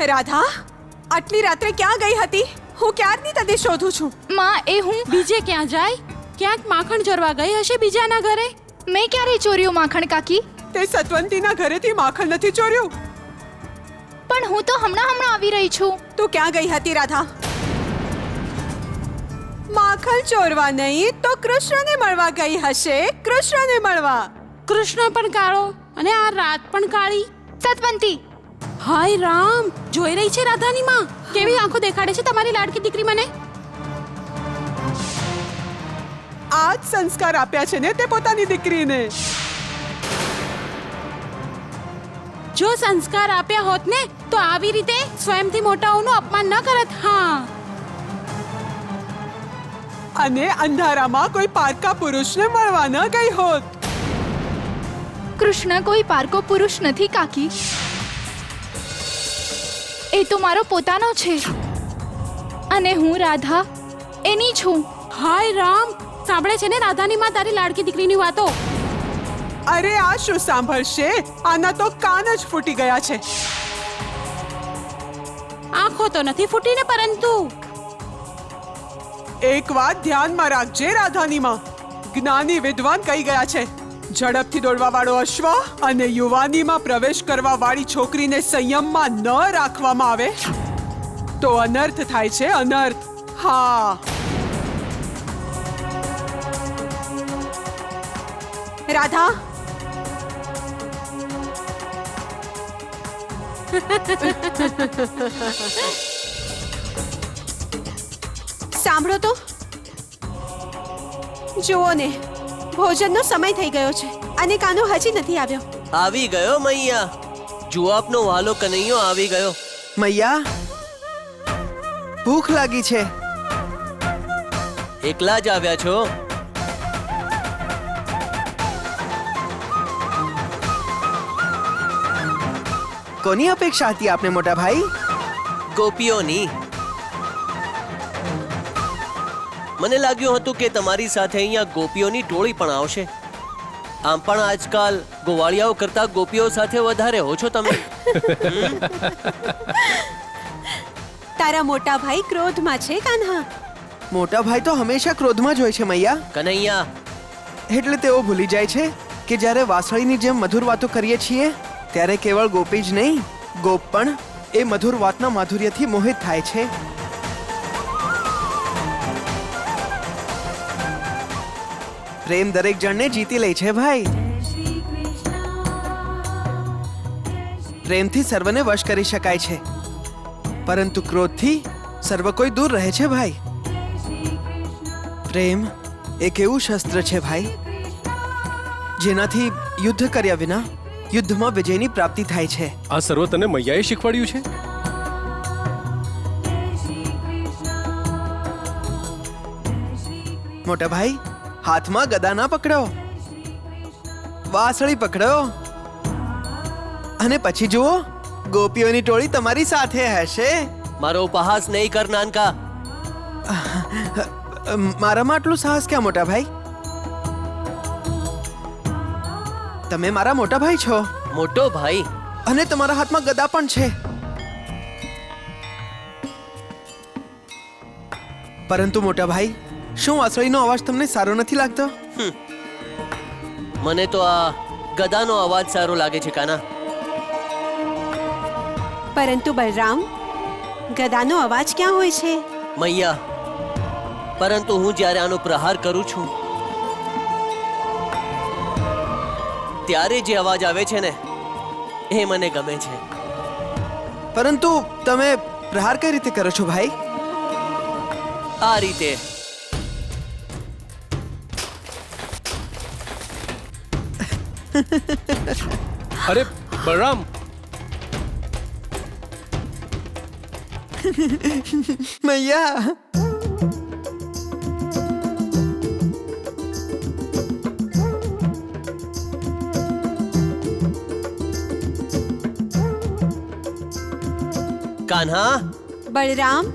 રાધા, આટલી રાત્રે ક્યાં ગઈ હતી? હું ક્યારની તને શોધું છું. માં, એ હું બીજે ક્યાં જાય? ક્યાંક માખણ ચોરવા ગઈ હશે બીજાના ઘરે. મેં ક્યારે ચોર્યું માખણ કાકી? તે સતવંતીના ઘરેથી માખણ નથી ચોર્યું. પણ હું તો હમણાં આવી રહી છું. તું ક્યાં ગઈ હતી રાધા? માખણ ચોરવા નહીં તો કૃષ્ણને મળવા ગઈ હશે. કૃષ્ણને મળવા. કૃષ્ણ પણ કાળો અને આ રાત પણ કાળી. સતવંતી, હાય રામ, જોઈ રહી છે રાધાની માં કેવી આંખો દેખાડે છે તમારી લાડકી દીકરી મને. આ જ સંસ્કાર આપ્યા છે ને તે પોતાની દીકરીને. જો સંસ્કાર આપ્યા હોત ને તો આવી રીતે સ્વયંથી મોટાઓનું અપમાન ન કરત. હા, અને અંધારામાં કોઈ પારકા પુરુષને મળવા ન ગઈ હોત. કૃષ્ણ કોઈ પારકો પુરુષ નથી કાકી. એ તો મારો પોતાનો છે અને હું રાધા એની છું. હાય રામ, સાંભળે છે ને રાધાની માં તારી લાડકી દીકરીની વાતો. અરે આ શું સાંભળશે? આના તો કાન જ ફૂટી ગયા છે. આંખો તો નથી ફૂટીને, પરંતુ એક વાત ધ્યાનમાં રાખજે રાધાની માં. જ્ઞાની વિદ્વાન કહી ગયા છે, ઝડપથી દોડવા વાળો અશ્વ અને યુવાનીમાં પ્રવેશ કરવા વાળી છોકરીને સંયમમાં ન રાખવામાં આવે તો અનર્થ થાય છે. અનર્થ. હા, રાધા, સાંભળો તો. જુઓ ને, ભોજનનો સમય થઈ ગયો છે અને કાનો હજી નથી આવ્યો. આવી ગયો મૈયા. જુઓ આપનો વાલો કનૈયો આવી ગયો. મૈયા, ભૂખ લાગી છે. એકલા જ આવ્યા છો? કોની અપેક્ષા હતી આપને મોટા ભાઈ? ગોપીઓની. મને લાગ્યું હતું કે તમારી સાથે અહીંયા ગોપીઓની ટોળી પણ આવશે. આમ પણ આજકાલ ગોવાળિયાઓ કરતા ગોપીઓ સાથે વધારે હો છો તમે. તારા મોટા ભાઈ ક્રોધમાં છે કાન્હા. મોટા ભાઈ તો હંમેશા ક્રોધમાં જ હોય છે મૈયા. કનૈયા, એટલે તેઓ ભૂલી જાય છે કે જ્યારે વાસળીની જેમ મધુર વાતો કરીએ છીએ ત્યારે કેવળ ગોપી જ નહીં, ગોપ પણ એ મધુર વાતના માધુર્યથી મોહિત થાય છે. પ્રેમ દરેક જણને જીતી લે છે ભાઈ. પ્રેમથી સર્વને વશ કરી શકાય છે, પરંતુ ક્રોધથી સર્વ કોઈ દૂર રહે છે ભાઈ. પ્રેમ એક એવું શસ્ત્ર છે ભાઈ જેનાથી યુદ્ધ કર્યા વિના યુદ્ધમાં વિજયની પ્રાપ્તિ થાય છે. આ સર્વ તને મૈયાએ શીખવાડ્યું છે? મોટા ભાઈ, હાથમાં ગદા ના પકડો, વાસળી પકડો અને પછી જુઓ, ગોપીઓની ટોળી તમારી સાથે હશે. મારો ઉપહાસ નહીં કર નાનકા. મારામાં આટલું સાહસ ક્યાં મોટા ભાઈ? તમે મારા મોટા ભાઈ છો મોટો ભાઈ. અને તમારા હાથમાં ગદા પણ છે. પરંતુ મોટા ભાઈ, શું વાસળીનો અવાજ તમને સારો નથી લાગતો? મને તો આ ગદાનો અવાજ સારો લાગે છે કાના. પરંતુ બલરામ, ગદાનો અવાજ ક્યાં હોય છે? મૈયા, પરંતુ હું જ્યારે આનો પ્રહાર કરું છું ત્યારે જે અવાજ આવે છે ને એ મને ગમે છે. પરંતુ તમે પ્રહાર કઈ રીતે કરો છો ભાઈ? આ રીતે. અરે બલરામ, મૈયા, કાન્હા, બલરામ,